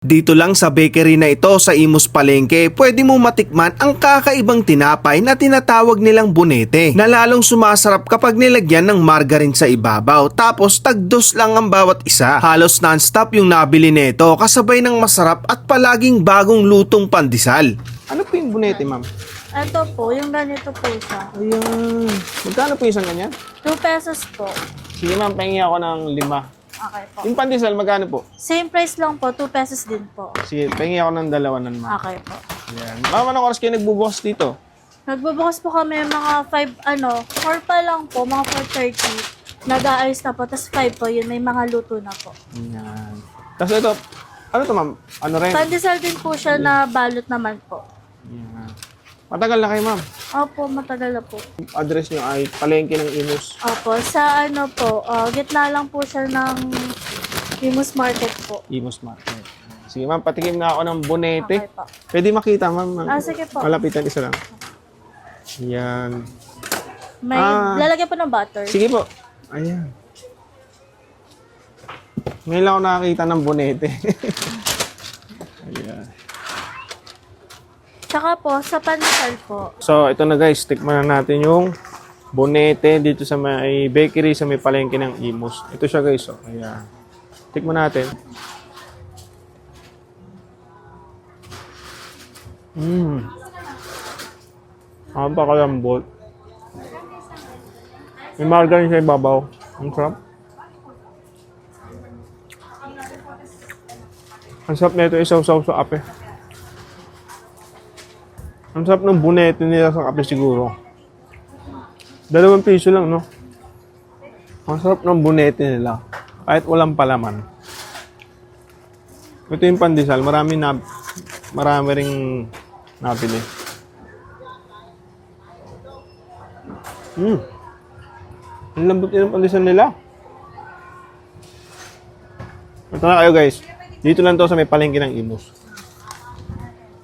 Dito lang sa bakery na ito sa Imus Palengke, pwede mo matikman ang kakaibang tinapay na tinatawag nilang bonete na lalong sumasarap kapag nilagyan ng margarine sa ibabaw tapos tagdos lang ang bawat isa. Halos non-stop yung nabili nito kasabay ng masarap at palaging bagong lutong pandesal. Ano po yung bonete, ma'am? Ito po, yung ganito po siya. Ayan. Magkano po isang ganyan? 2 pesos po. Sige, ma'am, pahingi ako ng 5. Okay po. Yung pandesal, magkano po? Same price lang po, 2 pesos din po. Sige, pahingi ako ng 2 nan, ma'am. Okay po. Ayan. Ma'am, anong oras kayo nagbubukas dito? Nagbubukas po kami mga 4 pa lang po, mga 4:30. Nag-aayos na po, tapos 5 po, yun, may mga luto na po. Ayan. Tapos ito, ano to, ma'am? Ano rin? Pandesal din po siya na balot naman po. Ayan. Matagal na kayo, ma'am. Opo, matagal na po. Address nyo ay Palengke ng Imus. Opo, sa ano po, gitna lang po siya ng Imus Market po. Imus Market. Sige, ma'am, patikim na ako ng bonete. Okay po. Pwede makita, ma'am. Sige po. Malapitan, isa lang. Ayan. May lalagyan po ng butter. Sige po. Ayan. Ngayon lang ako nakakita ng bonete. Ayan. Tsaka po, sa pandesal po. So, ito na guys. Tikman na natin yung bonete dito sa may bakery sa may palengke ng Imus. Ito siya guys. Oh. Ayan. Tikman natin. Ang pakalambot. May margarine sa ibabaw. Ang sarap. Ang sarap na ito isaw-saw sa kape. Ang sarap ng bonete nila sa kape siguro. 2 piso lang, no? Ang sarap ng bonete nila. Kahit walang palaman. Ito yung pandesal. Marami ring nabili. Ang lambot din ang pandesal nila. Ito na kayo guys. Dito lang to sa may palengke ng Imus.